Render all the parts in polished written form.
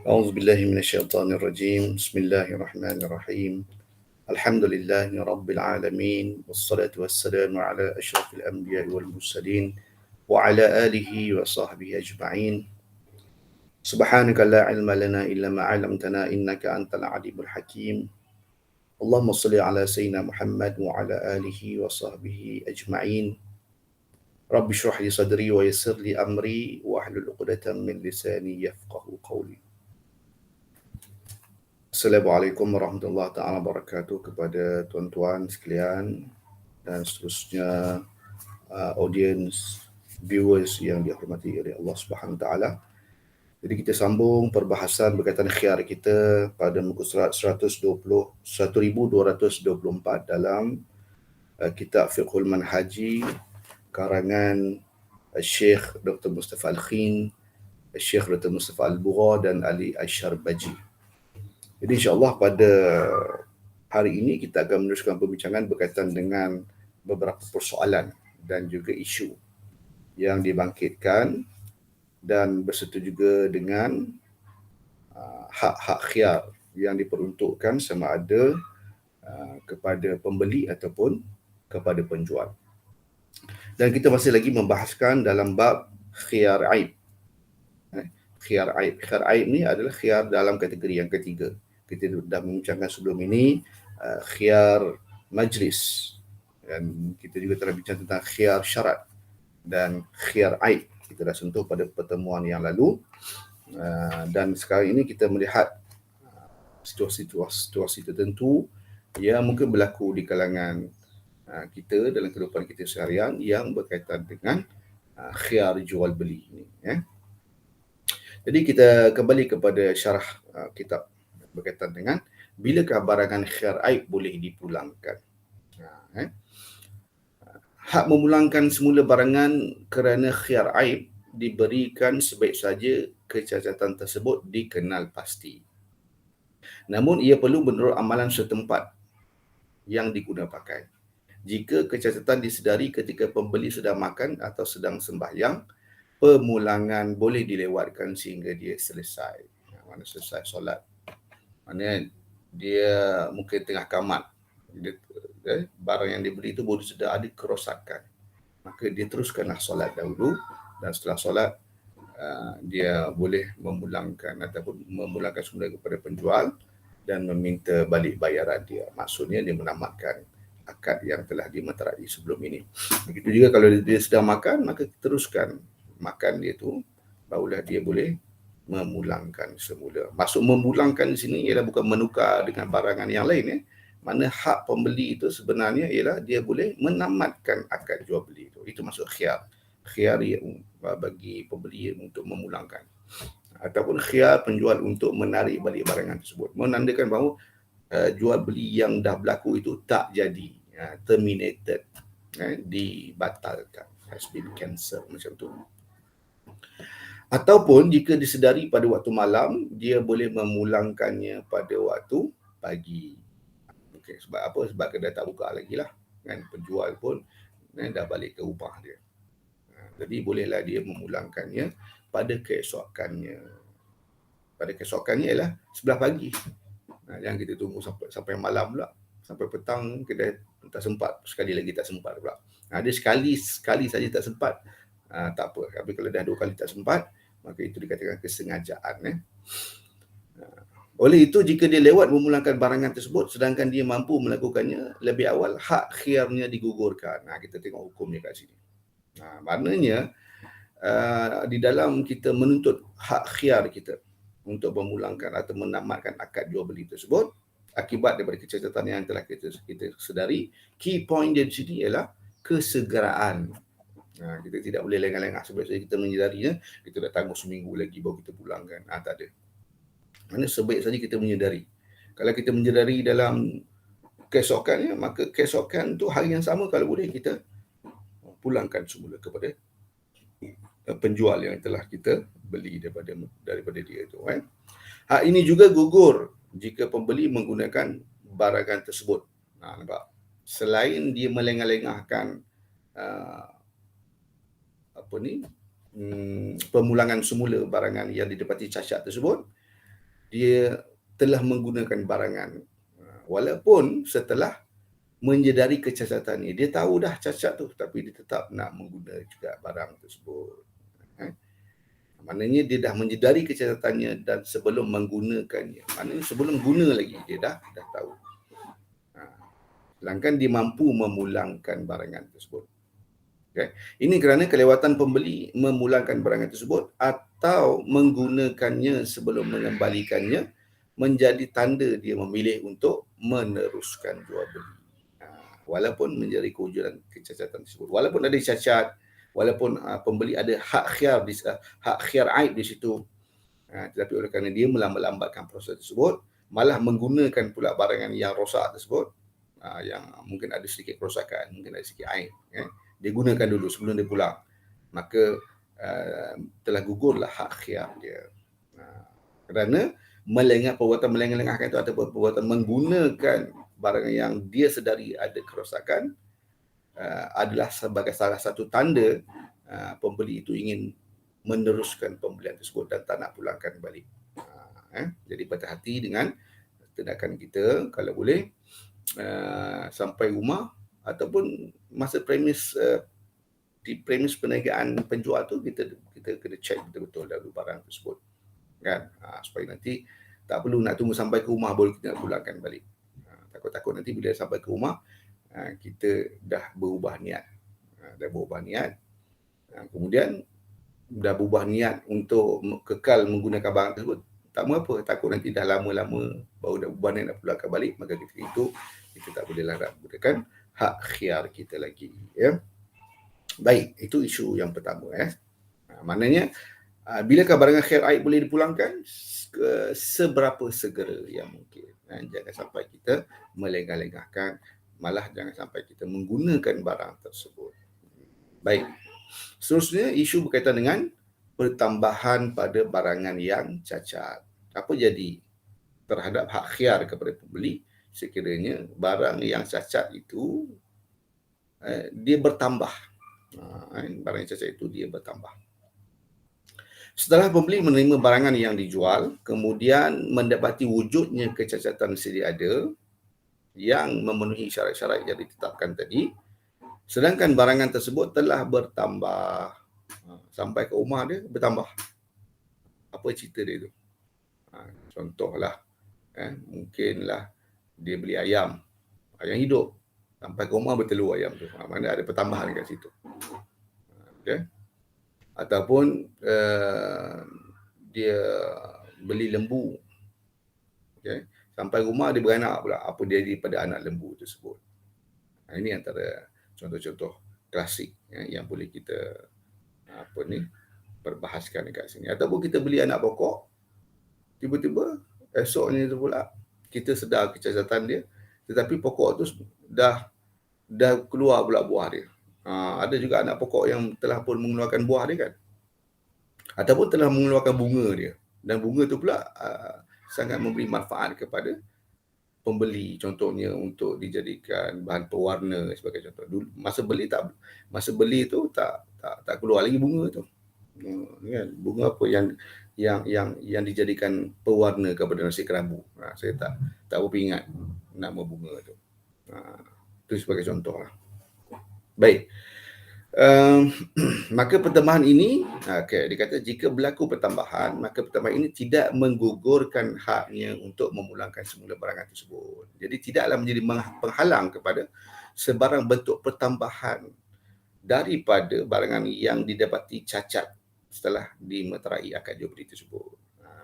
أعوذ بالله من الشيطان الرجيم. بسم الله الرحمن الرحيم. الحمد لله رب العالمين، والصلاة والسلام على أشرف الأنبياء والمرسلين وعلى آله وصحبه أجمعين. سبحانك لا علم لنا إلا ما علمتنا إنك أنت العليم الحكيم. اللهم صل على سيدنا محمد وعلى آله وصحبه أجمعين. رب اشرح لي صدري ويسر لي أمري واحلل عقدة من لساني يفقه قولي. Assalamualaikum warahmatullahi taala wabarakatuh kepada tuan-tuan sekalian dan seterusnya audience, viewers yang dihormati oleh Allah Subhanahu Wa Taala. Jadi kita sambung perbahasan berkaitan khiyar kita pada muka surat 1224 dalam kitab Fiqhul Manhaji karangan Syekh Dr. Mustafa Al-Khin, Syekh Dr. Mustafa Al-Bugha dan Ali Ash-Sharbaji. Jadi insyaAllah pada hari ini kita akan meneruskan perbincangan berkaitan dengan beberapa persoalan dan juga isu yang dibangkitkan dan berserta juga dengan hak-hak khiyar yang diperuntukkan sama ada kepada pembeli ataupun kepada penjual. Dan kita masih lagi membahaskan dalam bab khiyar aib. Khiyar aib. Khiyar aib ni adalah khiyar dalam kategori yang ketiga. Kita dah membincangkan sebelum ini khiyar majlis, dan kita juga telah bincang tentang khiyar syarat dan khiyar aib. Kita dah sentuh pada pertemuan yang lalu, dan sekarang ini kita melihat situasi tertentu yang mungkin berlaku di kalangan kita dalam kehidupan kita seharian yang berkaitan dengan khiyar jual beli ini. Jadi kita kembali kepada syarah kitab berkaitan dengan bilakah barangan khiyar aib boleh dipulangkan. Hak memulangkan semula barangan kerana khiyar aib diberikan sebaik saja kecacatan tersebut dikenal pasti. Namun ia perlu menurut amalan setempat yang diguna pakai. Jika kecacatan disedari ketika pembeli sedang makan atau sedang sembahyang, pemulangan boleh dilewatkan sehingga dia selesai. Mana selesai solat. Mana dia mungkin tengah kamat. Barang yang dibeli itu baru sudah ada kerosakan. Maka dia teruskanlah solat dahulu, dan setelah solat dia boleh memulangkan ataupun memulangkan semula kepada penjual dan meminta balik bayaran dia. Maksudnya dia menamatkan akad yang telah dimeterai sebelum ini. Begitu juga kalau dia sedang makan, maka teruskan makan dia tu, barulah dia boleh memulangkan semula. Maksud memulangkan di sini ialah bukan menukar dengan barangan yang lain. Mana hak pembeli itu sebenarnya ialah dia boleh menamatkan akad jual beli itu. Itu maksud khiyar. Khiyar bagi pembeli untuk memulangkan. Ataupun khiyar penjual untuk menarik balik barangan tersebut. Menandakan bahawa jual beli yang dah berlaku itu tak jadi, terminated, dibatalkan, has been cancelled, macam tu. Ataupun jika disedari pada waktu malam, dia boleh memulangkannya pada waktu pagi. Okay, sebab apa? Sebab kedai tak buka lagi lah, kan? Penjual pun dah balik ke rumah dia. Jadi bolehlah dia memulangkannya pada keesokannya. Pada keesokannya ialah sebelah pagi. Jangan kita tunggu sampai malam pula. Sampai petang kedai tak sempat, sekali lagi tak sempat pula. Dia sekali saja tak sempat, tak apa. Tapi kalau dah 2 kali tak sempat, maka itu dikatakan kesengajaan. Oleh itu, jika dia lewat memulangkan barangan tersebut sedangkan dia mampu melakukannya lebih awal, hak khiyarnya digugurkan. Kita tengok hukumnya kat sini. Maknanya di dalam kita menuntut hak khiyar kita untuk memulangkan atau menamatkan akad jual beli tersebut akibat daripada kecacatan yang telah kita sedari, key point dia di sini ialah kesegeraan. Kita tidak boleh lengah-lengah. Sebaik kita menyedarinya, kita dah tangguh seminggu lagi baru kita pulangkan. Tak ada. Mana sebaik saja kita menyedari. Kalau kita menyedari dalam keesokannya, maka keesokan tu hari yang sama kalau boleh kita pulangkan semula kepada penjual yang telah kita beli daripada dia itu. Hak ini juga gugur jika pembeli menggunakan barangan tersebut. Nampak? Selain dia melengah-lengahkan pemulangan semula barangan yang didapati cacat tersebut, dia telah menggunakan barangan walaupun setelah menyedari kecacatannya. Dia tahu dah cacat tu tapi dia tetap nak menggunakan juga barang tersebut. Maknanya dia dah menyedari kecacatannya dan sebelum menggunakannya. Maknanya sebelum guna lagi dia dah tahu. Sedangkan dia mampu memulangkan barangan tersebut. Okay. Ini kerana kelewatan pembeli memulangkan barangan tersebut atau menggunakannya sebelum mengembalikannya menjadi tanda dia memilih untuk meneruskan jual beli. Walaupun menjadi kewujudan kecacatan tersebut. Walaupun ada cacat, walaupun pembeli ada hak khiar aib di situ, tetapi oleh kerana dia melambatkan proses tersebut, malah menggunakan pula barangan yang rosak tersebut, yang mungkin ada sedikit kerosakan, mungkin ada sedikit aib, dia gunakan dulu sebelum dia pulang, maka telah gugurlah hak khiar dia. Kerana perbuatan melengah-lengahkan itu ataupun perbuatan menggunakan barang yang dia sedari ada kerosakan adalah sebagai salah satu tanda pembeli itu ingin meneruskan pembelian tersebut dan tak nak pulangkan balik. Jadi berhati-hati dengan tindakan kita. Kalau boleh sampai rumah ataupun masa di premis perniagaan penjual tu kita kena check betul-betul dahulu barang tersebut, kan, supaya nanti tak perlu nak tunggu sampai ke rumah baru kita nak pulangkan balik. Takut-takut nanti bila sampai ke rumah kita dah berubah niat, kemudian dah berubah niat untuk kekal menggunakan barang tersebut, tak mengapa, takut nanti dah lama-lama baru dah berubah niat nak pulangkan balik, maka ketika itu kita tak boleh larang menggunakan hak khiar kita lagi, ya. Baik, itu isu yang pertama, maknanya bilakah barangan khiar aib boleh dipulangkan? Seberapa segera yang mungkin. Jangan sampai kita melengah-lengahkan, malah jangan sampai kita menggunakan barang tersebut. Baik. Seterusnya, isu berkaitan dengan pertambahan pada barangan yang cacat. Apa jadi terhadap hak khiar kepada pembeli sekiranya barang yang cacat itu dia bertambah. Barang yang cacat itu dia bertambah. Setelah pembeli menerima barangan yang dijual, kemudian mendapati wujudnya kecacatan sedia ada yang memenuhi syarat-syarat yang ditetapkan tadi, sedangkan barangan tersebut telah bertambah, sampai ke rumah dia bertambah. Apa cerita dia tu? Contohlah, mungkinlah dia beli ayam hidup, sampai ke rumah bertelur ayam tu. Mana ada pertambahan kat situ. Okay. Ataupun dia beli lembu, okay, sampai rumah dia beranak pula. Apa dia daripada anak lembu tersebut? Ini antara contoh-contoh klasik yang boleh kita perbahaskan dekat sini. Ataupun kita beli anak pokok, tiba-tiba esoknya tu pula kita sedar kecacatan dia, tetapi pokok tu dah keluar pula buah dia. Ada juga anak pokok yang telah pun mengeluarkan buah dia, kan, ataupun telah mengeluarkan bunga dia, dan bunga tu pula sangat memberi manfaat kepada pembeli, contohnya untuk dijadikan bahan pewarna sebagai contoh. Dulu masa beli tu tak keluar lagi bunga tu, kan, bunga apa yang dijadikan pewarna kepada nasi kerabu. Saya tak berapa ingat nama bunga tu. Itu sebagai contoh lah. Baik. Maka pertambahan ini, dia kata jika berlaku pertambahan, maka pertambahan ini tidak menggugurkan haknya untuk memulangkan semula barangan tersebut. Jadi tidaklah menjadi penghalang kepada sebarang bentuk pertambahan daripada barangan yang didapati cacat setelah dimeterai akad jual beli tersebut.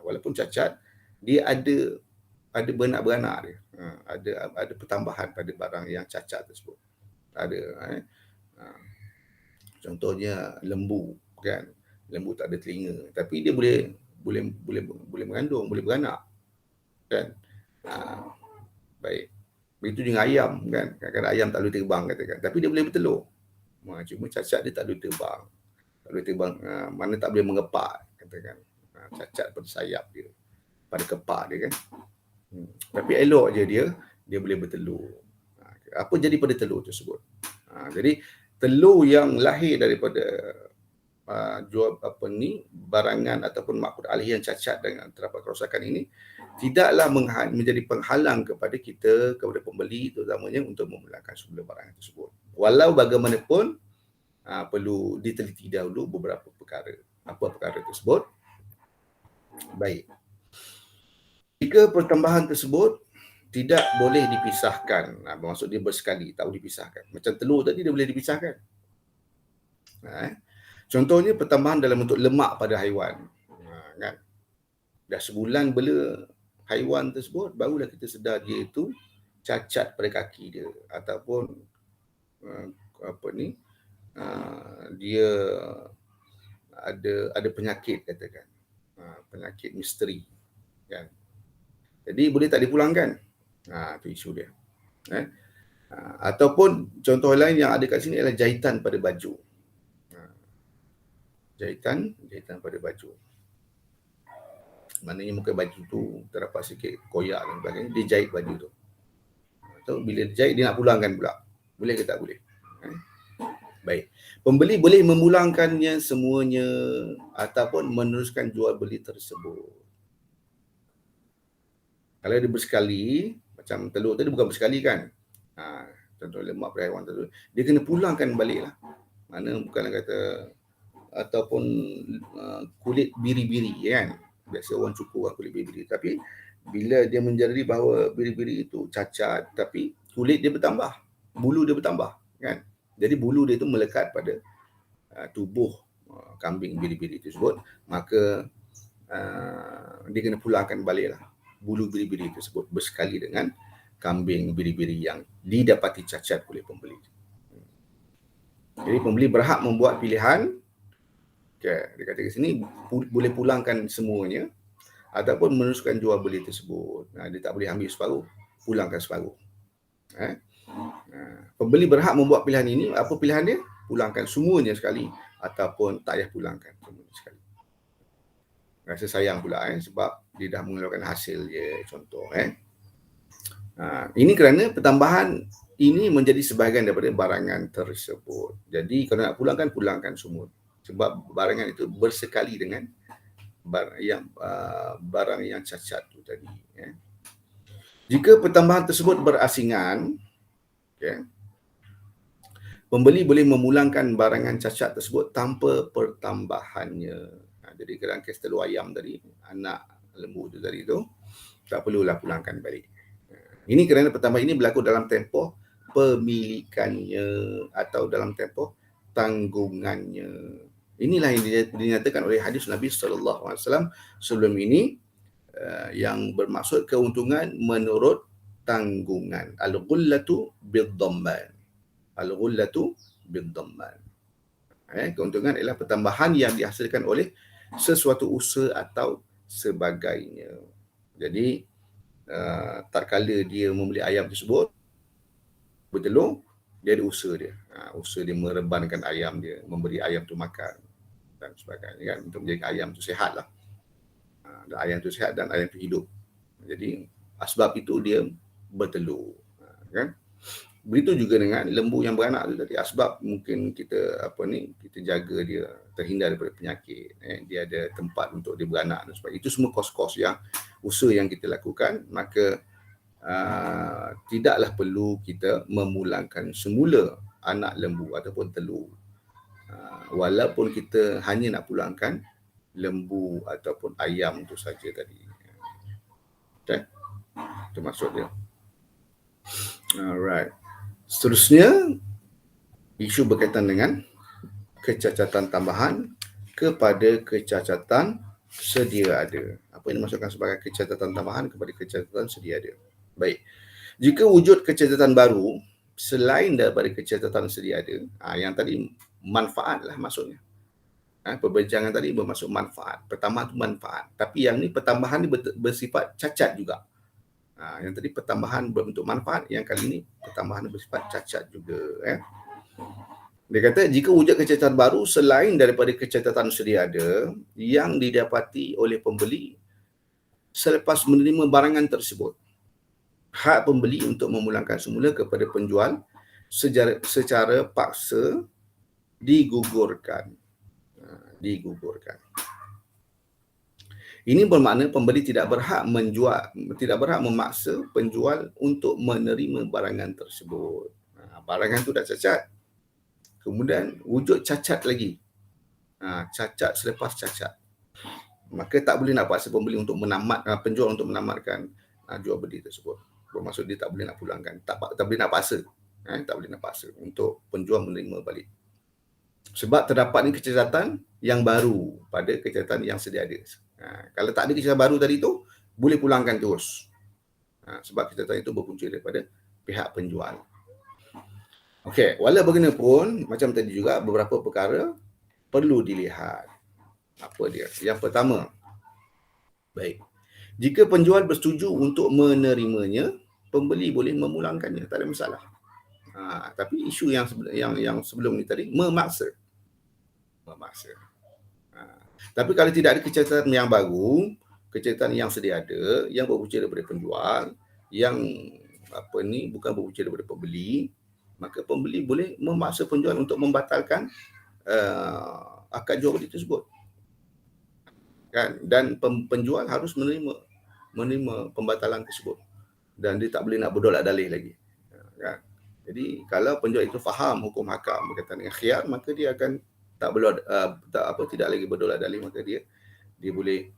Walaupun cacat, dia ada beranak-beranak dia. Ada pertambahan pada barang yang cacat tersebut. Ada contohnya lembu, kan. Lembu tak ada telinga, tapi dia boleh mengandung, boleh beranak, kan. Baik. Begitu dengan ayam, kan. Kadang-kadang ayam tak boleh terbang, katakan, tapi dia boleh bertelur. Cuma cacat dia tak boleh terbang. Mana tak boleh mengepak, katakan. Cacat pada sayap dia, pada kepak dia, kan. Tapi elok je dia boleh bertelur. Apa jadi pada telur tersebut? Jadi telur yang lahir daripada jual barangan ataupun makud alih yang cacat dengan terdapat kerosakan ini tidaklah menjadi penghalang kepada kita, kepada pembeli terutamanya untuk memulakan semula barangan tersebut. Walau bagaimanapun perlu diteliti dahulu beberapa perkara. Apa perkara tersebut? Baik. Jika pertambahan tersebut tidak boleh dipisahkan, maksud dia bersekali, tak boleh dipisahkan. Macam telur tadi dia boleh dipisahkan. Contohnya pertambahan dalam bentuk lemak pada haiwan. Kan? Dah sebulan bela haiwan tersebut, barulah kita sedar dia itu cacat pada kaki dia ataupun dia ada penyakit, katakan penyakit misteri, kan. Jadi boleh tak dipulangkan? Itu isu dia. Ataupun contoh lain yang ada kat sini adalah jahitan pada baju. Jahitan pada baju. Maknanya muka baju tu terdapat sikit koyak dan sebagainya, dia jahit baju tu. Atau bila dia jahit, dia nak pulangkan pula. Boleh ke tak boleh? Baik. Pembeli boleh memulangkannya semuanya ataupun meneruskan jual beli tersebut. Kalau dia bersekali, macam telur tadi bukan bersekali kan? Contoh lemak pada haiwan tersebut, dia kena pulangkan balik lah. Mana bukanlah kata ataupun kulit biri-biri, kan? Biasa orang cukur kulit biri-biri. Tapi bila dia menjadi bahawa biri-biri itu cacat, tapi kulit dia bertambah, bulu dia bertambah, kan? Jadi bulu dia itu melekat pada tubuh kambing biri-biri tersebut, maka dia kena pulangkan balik lah bulu biri-biri tersebut bersekali dengan kambing biri-biri yang didapati cacat oleh pembeli. Jadi pembeli berhak membuat pilihan. Dia kata di sini boleh pulangkan semuanya ataupun meneruskan jual beli tersebut. Dia tak boleh ambil separuh, pulangkan separuh. Pembeli berhak membuat pilihan ini. Apa pilihan dia? Pulangkan semuanya sekali ataupun tak payah pulangkan semuanya sekali. Rasa sayang pula sebab dia dah mengeluarkan hasil je, contoh. Ini kerana pertambahan ini menjadi sebahagian daripada barangan tersebut. Jadi kalau nak pulangkan, pulangkan semua. Sebab barangan itu bersekali dengan barang yang cacat tu tadi. Jika pertambahan tersebut berasingan, pembeli boleh memulangkan barangan cacat tersebut tanpa pertambahannya. Jadi kerana kes telur ayam tadi, anak lembu tu tadi tu, tak perlulah pulangkan balik. Ini kerana pertambahan ini berlaku dalam tempoh pemilikannya atau dalam tempoh tanggungannya. Inilah yang dinyatakan oleh hadis Nabi SAW sebelum ini, yang bermaksud keuntungan menurut tanggungan. Al-ghullatu bid-dhamman. Al-ghullatu bid-dhamman. Keuntungan adalah pertambahan yang dihasilkan oleh sesuatu usaha atau sebagainya. Jadi tak kala dia membeli ayam tersebut bertelur, dia ada usaha dia. Usaha dia merebankan ayam dia, memberi ayam tu makan dan sebagainya, kan, untuk menjaga ayam tu sihat lah. Dan ayam tu sihat dan ayam tu hidup. Jadi asbab itu dia bertelur, kan. Begitu juga dengan lembu yang beranak tu tadi. Asbab mungkin kita kita jaga dia terhindar daripada penyakit. Dia ada tempat untuk dia beranak dan sebagainya. Itu semua kos-kos yang usaha yang kita lakukan. Maka tidaklah perlu kita memulangkan semula anak lembu ataupun telur. Walaupun kita hanya nak pulangkan lembu ataupun ayam itu saja tadi. Okay? Itu maksud dia. Alright. Seterusnya, isu berkaitan dengan kecacatan tambahan kepada kecacatan sedia ada. Apa yang dimaksudkan sebagai kecacatan tambahan kepada kecacatan sedia ada? Baik. Jika wujud kecacatan baru selain daripada kecacatan sedia ada, yang tadi manfaat lah maksudnya. Perbincangan tadi bermaksud manfaat. Pertama tu manfaat. Tapi yang ni pertambahan ni bersifat cacat juga. Yang tadi pertambahan berbentuk manfaat, yang kali ini pertambahan bersifat cacat juga. Dia kata jika wujud kecacatan baru selain daripada kecacatan sedia ada yang didapati oleh pembeli selepas menerima barangan tersebut, hak pembeli untuk memulangkan semula kepada penjual secara paksa digugurkan. digugurkan. Ini bermakna pembeli tidak berhak memaksa penjual untuk menerima barangan tersebut. Barangan tu dah cacat, kemudian wujud cacat lagi. Cacat selepas cacat. Maka tak boleh nak paksa pembeli untuk penjual untuk menamatkan jual beli tersebut. Bermaksud dia tak boleh nak pulangkan, tak boleh nak paksa. Tak boleh nak paksa untuk penjual menerima balik. Sebab terdapat ni kecacatan yang baru pada kecacatan yang sedia ada. Kalau tak ada kecacatan baru tadi tu, boleh pulangkan terus. Sebab kecacatan itu berpunca daripada pihak penjual. Okey, walau bagaimanapun, macam tadi juga beberapa perkara perlu dilihat. Apa dia? Yang pertama, baik. Jika penjual bersetuju untuk menerimanya, pembeli boleh memulangkannya, tak ada masalah. Tapi isu yang sebelum ni tadi memaksa. Tapi kalau tidak ada kecacatan yang baru, kecacatan yang sedia ada, yang berpunca daripada penjual, yang bukan berpunca daripada pembeli, maka pembeli boleh memaksa penjual untuk membatalkan akad jual beli tersebut. Kan? Dan penjual harus menerima pembatalan tersebut. Dan dia tak boleh nak berdolak-dalih lagi. Kan? Jadi kalau penjual itu faham hukum hakam berkaitan dengan khiyar, maka dia akan tidak lagi berdolak-dalih, maka dia boleh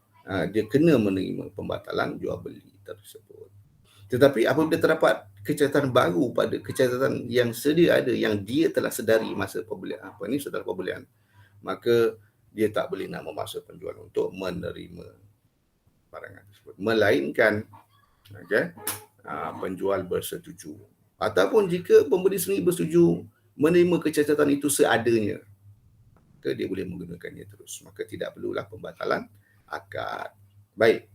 dia kena menerima pembatalan jual beli tersebut. Tetapi apabila terdapat kecacatan baru pada kecacatan yang sedia ada, yang dia telah sedari masa pembelian, maka dia tak boleh nak memaksa penjual untuk menerima barangan tersebut, melainkan penjual bersetuju. Ataupun jika pembeli sendiri bersetuju menerima kecacatan itu seadanya, maka dia boleh menggunakannya terus. Maka tidak perlulah pembatalan akad. Baik.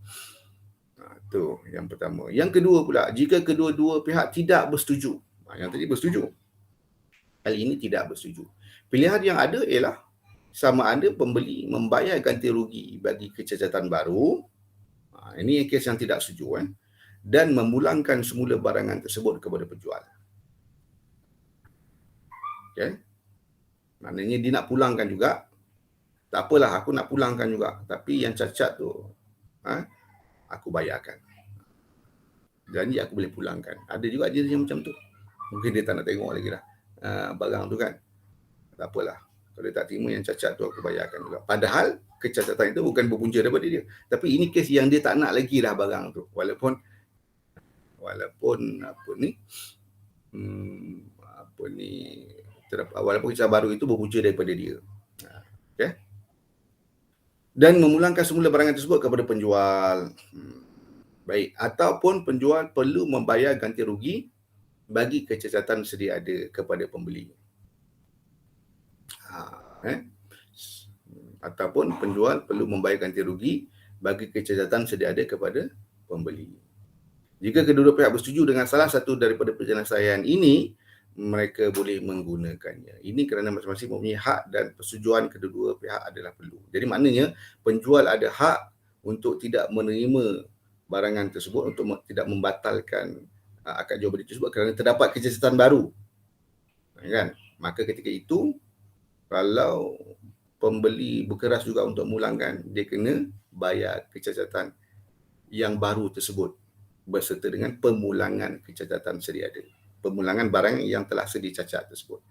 Itu yang pertama. Yang kedua pula, jika kedua-dua pihak tidak bersetuju. Yang tadi bersetuju. Kali ini tidak bersetuju. Pilihan yang ada ialah sama ada pembeli membayar ganti rugi bagi kecacatan baru. Ini kes yang tidak setuju. Dan memulangkan semula barangan tersebut kepada penjual. Okay. Maknanya dia nak pulangkan juga. Tak apalah, aku nak pulangkan juga. Tapi yang cacat tu, aku bayarkan. Janji aku boleh pulangkan. Ada juga jenis yang macam tu. Mungkin dia tak nak tengok lagi lah barang tu kan. Tak apalah. Kalau dia tak terima yang cacat tu, aku bayarkan juga. Padahal kecacatan itu bukan berpunca daripada dia. Tapi ini kes yang dia tak nak lagi dah barang tu. Walaupun walaupun kisah baru itu berpunca daripada dia. Okay? Dan memulangkan semula barangan tersebut kepada penjual. Baik, ataupun penjual perlu membayar ganti rugi bagi kecacatan sedia ada kepada pembeli. Ataupun penjual perlu membayar ganti rugi bagi kecacatan sedia ada kepada pembeli. Jika kedua pihak bersetuju dengan salah satu daripada penyelesaian ini, mereka boleh menggunakannya. Ini kerana masing-masing mempunyai hak dan persetujuan kedua-dua pihak adalah perlu. Jadi maknanya penjual ada hak untuk tidak menerima barangan tersebut, untuk tidak membatalkan akad jual beli tersebut kerana terdapat kecacatan baru. Kan? Maka ketika itu, kalau pembeli berkeras juga untuk memulangkan, dia kena bayar kecacatan yang baru tersebut berserta dengan pemulangan kecacatan sedia ada. Pemulangan barang yang telah sedia cacat tersebut.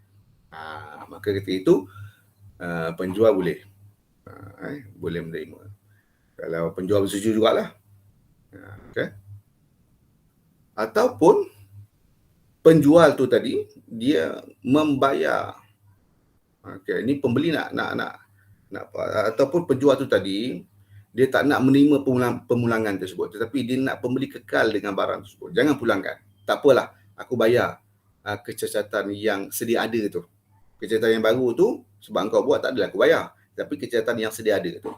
Maka ketika itu, penjual boleh menerima. Kalau penjual bersetuju jugalah. Okay. Ataupun penjual tu tadi, dia membayar. Okay, ini pembeli nak ataupun penjual tu tadi, dia tak nak menerima pemulangan tersebut, tetapi dia nak pembeli kekal dengan barang tersebut. Jangan pulangkan. Tak apalah, aku bayar kecacatan yang sedia ada tu. Kecacatan yang baru tu, sebab engkau buat, tak adalah aku bayar. Tapi kecacatan yang sedia ada tu.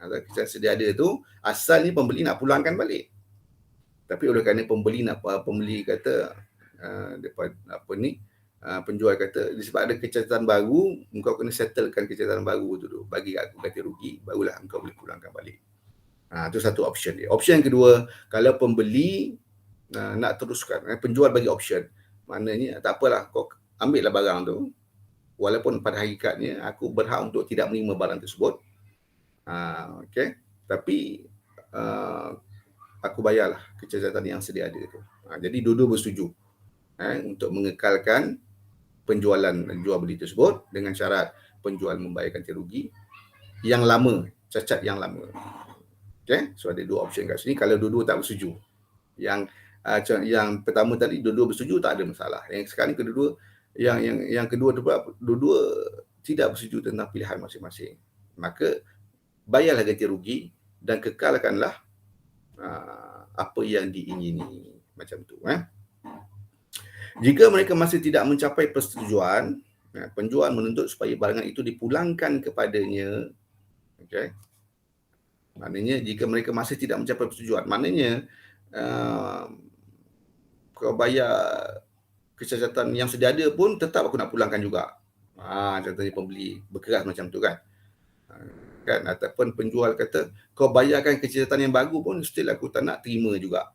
Kecacatan sedia ada tu, asal ni pembeli nak pulangkan balik. Tapi oleh kerana pembeli kata, penjual kata, sebab ada kecacatan baru, engkau kena settlekan kecacatan baru tu dulu, bagi aku ganti rugi, barulah engkau boleh pulangkan balik. Itu satu option dia. Option yang kedua, kalau pembeli nak teruskan, penjual bagi option, maknanya tak apalah, kau ambillah barang tu, walaupun pada hakikatnya aku berhak untuk tidak menerima barang tersebut. Okey. Tapi aku bayarlah kecacatan yang sedia ada tu. Jadi dua-dua bersetuju untuk mengekalkan penjualan jual beli tersebut dengan syarat penjual membayar ganti rugi yang lama, cacat yang lama. Okey, so ada dua option kat sini. Kalau dua-dua tak bersetuju, yang pertama tadi dua-dua bersetuju tak ada masalah. Yang sekarang kedua, yang kedua tu pula dua-dua tidak bersetuju tentang pilihan masing-masing. Maka bayarlah ganti rugi dan kekalkanlah apa yang diingini, macam tu. Jika mereka masih tidak mencapai persetujuan, penjual menuntut supaya barangan itu dipulangkan kepadanya. Okey. Maknanya jika mereka masih tidak mencapai persetujuan, maknanya kau bayar kecacatan yang sedia ada pun tetap aku nak pulangkan juga. Contohnya pembeli berkeras macam tu kan. Kan, ataupun penjual kata kau bayarkan kecacatan yang baru pun still aku tak nak terima juga.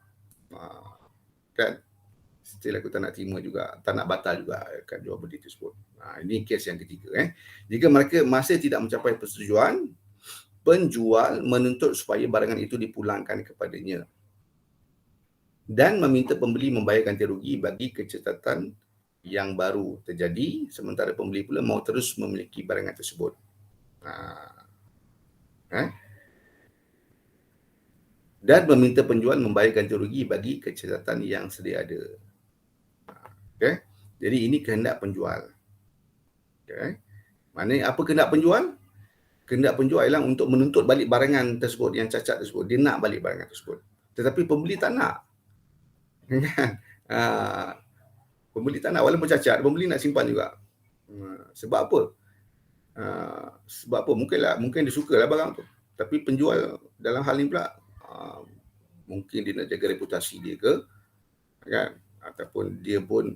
Kan? Still aku tak nak terima juga, tak nak batal juga kan jual beli tersebut. Ini kes yang ketiga. Jika mereka masih tidak mencapai persetujuan, penjual menuntut supaya barangan itu dipulangkan kepadanya dan meminta pembeli membayar ganti rugi bagi kecacatan yang baru terjadi, sementara pembeli pula mahu terus memiliki barangan tersebut. Dan meminta penjual membayar ganti rugi bagi kecacatan yang sedia ada. Okay? Jadi ini kehendak penjual. Okay? Maknanya apa kehendak penjual? Kehendak penjual ialah untuk menuntut balik barangan tersebut yang cacat tersebut. Dia nak balik barangan tersebut. Tetapi pembeli tak nak. Pembeli tak nak, walaupun cacat, pembeli nak simpan juga. Sebab apa? Sebab apa? Mungkin dia sukalah barang tu. Tapi penjual dalam hal ini pula mungkin dia nak jaga reputasi dia ke, kan? Ataupun dia pun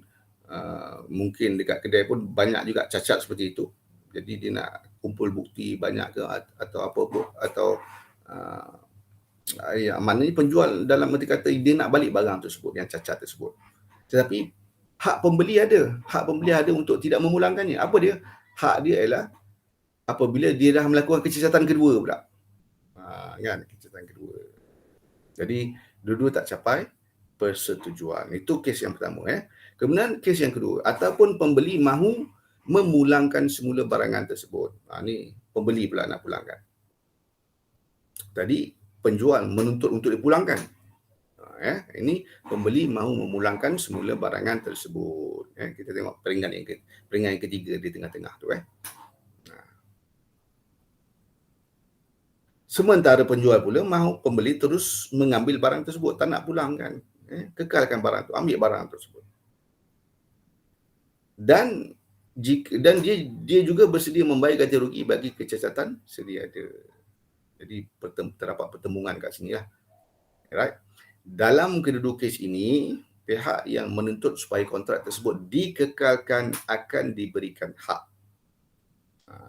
mungkin dekat kedai pun banyak juga cacat seperti itu. Jadi dia nak kumpul bukti banyak ke atau apa pun, atau maknanya penjual dalam arti kata dia nak balik barang tersebut yang cacat tersebut. Tetapi hak pembeli ada untuk tidak memulangkannya. Apa dia? Hak dia ialah apabila dia dah melakukan kecacatan kedua pula. Kan, kecacatan kedua. Jadi dua-dua tak capai persetujuan. Itu kes yang pertama. Kemudian kes yang kedua, ataupun pembeli mahu memulangkan semula barangan tersebut. Ni pembeli pula nak pulangkan. Tadi penjual menuntut untuk dipulangkan. Ini pembeli mahu memulangkan semula barangan tersebut. Kita tengok peringkat yang ketiga di tengah-tengah tu. Sementara penjual pula mahu pembeli terus mengambil barang tersebut, tak nak pulangkan. Kekalkan barang tu, ambil barang tersebut. Dan dia juga bersedia membayar ganti rugi bagi kecacatan sedia ada. Jadi terdapat pertembungan kat sini lah. Right? Dalam kedua kes ini, pihak yang menuntut supaya kontrak tersebut dikekalkan akan diberikan hak.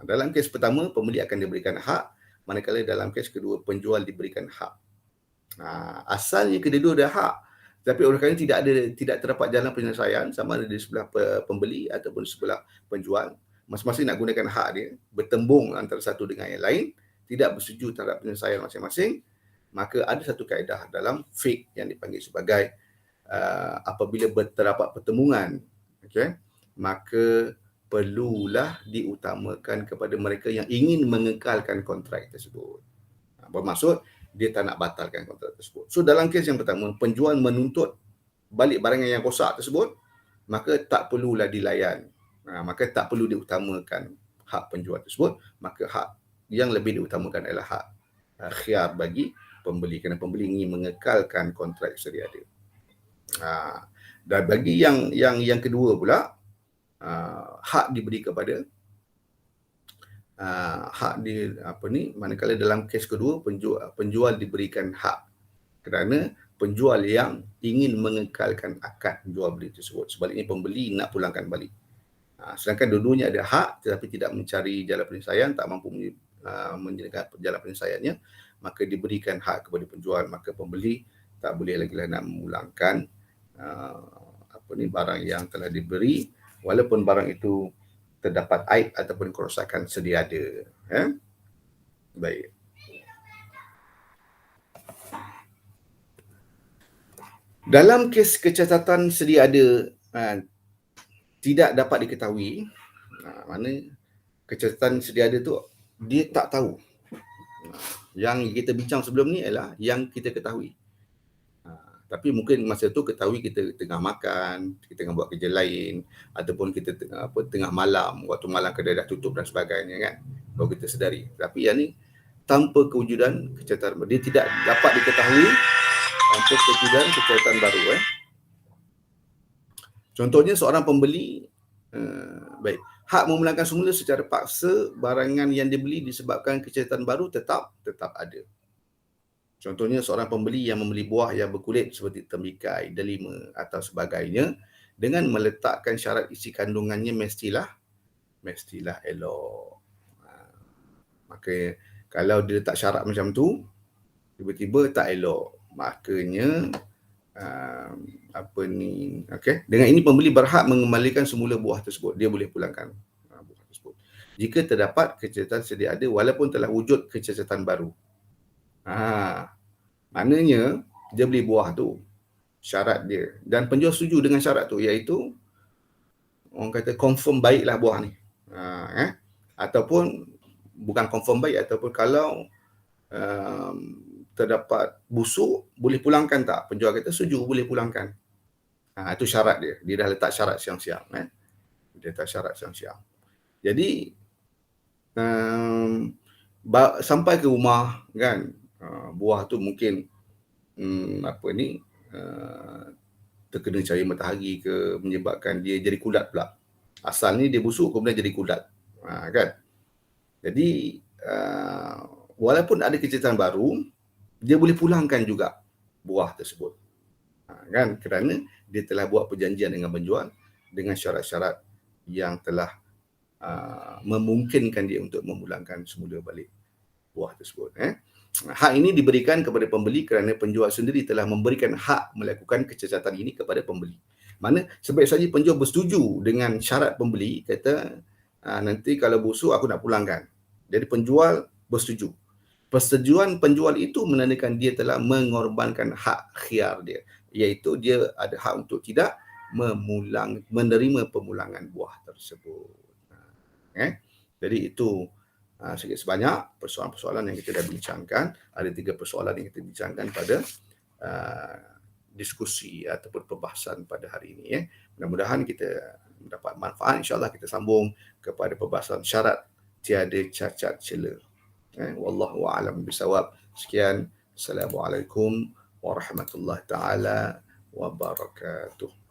Dalam kes pertama, pembeli akan diberikan hak, manakala dalam kes kedua, penjual diberikan hak. Asalnya kedua-dua ada hak, tapi oleh kerana tidak terdapat jalan penyelesaian sama ada di sebelah pembeli ataupun sebelah penjual, masing-masing nak gunakan hak dia, bertembung antara satu dengan yang lain, tidak bersetuju terhadap penyelesaian masing-masing, maka ada satu kaedah dalam fiqh yang dipanggil sebagai apabila terdapat pertembungan, maka perlulah diutamakan kepada mereka yang ingin mengekalkan kontrak tersebut. Bermaksud dia tak nak batalkan kontrak tersebut. So dalam kes yang pertama, penjual menuntut balik barangan yang rosak tersebut, maka tak perlulah dilayan. Maka tak perlu diutamakan hak penjual tersebut, maka hak yang lebih diutamakan adalah hak khiyar bagi pembeli, kerana pembeli ingin mengekalkan kontrak sedia ada. Dan bagi yang kedua pula, hak diberi kepada manakala dalam kes kedua penjual diberikan hak kerana penjual yang ingin mengekalkan akad jual beli tersebut. Sebaliknya pembeli nak pulangkan balik. Sedangkan dua-duanya ada hak tetapi tidak mencari jalan penyelesaian, tak mampu menjaga jalan penyelesaiannya, maka diberikan hak kepada penjual, maka pembeli tak boleh lagi nak memulangkan barang yang telah diberi, walaupun barang itu terdapat aib ataupun kerosakan sedia ada. Baik. Dalam kes kecacatan sedia ada tidak dapat diketahui, mana kecacatan sedia ada tu dia tak tahu. Yang kita bincang sebelum ni ialah yang kita ketahui. Tapi mungkin masa tu ketahui kita tengah makan, kita tengah buat kerja lain, ataupun kita tengah malam, waktu malam kedai dah tutup dan sebagainya kan. Baru kita sedari. Tapi yang ni tanpa kewujudan kecacatan, dia tidak dapat diketahui tanpa kewujudan kecacatan baru. Contohnya seorang pembeli, baik, hak memulangkan semula secara paksa barangan yang dibeli disebabkan kecacatan baru tetap ada. Contohnya seorang pembeli yang membeli buah yang berkulit seperti tembikai, delima atau sebagainya dengan meletakkan syarat isi kandungannya mestilah elok. Maka kalau dia letak syarat macam tu, tiba-tiba tak elok. Makanya dengan ini pembeli berhak mengembalikan semula buah tersebut. Dia boleh pulangkan buah tersebut jika terdapat kecacatan sedia ada walaupun telah wujud kecacatan baru. Maknanya dia beli buah tu, syarat dia, dan penjual setuju dengan syarat tu, iaitu orang kata confirm baiklah buah ni. Ataupun bukan confirm baik, ataupun kalau terdapat busuk, boleh pulangkan tak? Penjual kata setuju, boleh pulangkan. Itu syarat dia. Dia dah letak syarat siang-siang. Dia letak syarat siang-siang. Jadi sampai ke rumah kan, buah tu mungkin terkena cahaya matahari ke, menyebabkan dia jadi kulat pula. Asal ni dia busuk, kemudian jadi kulat. Kan? Jadi walaupun ada kecacatan baru, dia boleh pulangkan juga buah tersebut. Kan? Kerana dia telah buat perjanjian dengan penjual dengan syarat-syarat yang telah memungkinkan dia untuk memulangkan semula balik buah tersebut. Hak ini diberikan kepada pembeli kerana penjual sendiri telah memberikan hak melakukan kecacatan ini kepada pembeli. Mana sebaik saja penjual bersetuju dengan syarat pembeli, kata nanti kalau busuk aku nak pulangkan. Jadi penjual bersetuju. Persetujuan penjual itu menandakan dia telah mengorbankan hak khiar dia, iaitu dia ada hak untuk tidak menerima pemulangan buah tersebut. Jadi itu sikit sebanyak persoalan-persoalan yang kita dah bincangkan. Ada 3 persoalan yang kita bincangkan pada diskusi ataupun perbahasan pada hari ini. Mudah-mudahan kita mendapat manfaat. InsyaAllah kita sambung kepada perbahasan syarat tiada cacat cela. Wallahu a'lam bisawab. Sekian. Assalamualaikum warahmatullahi taala wabarakatuh.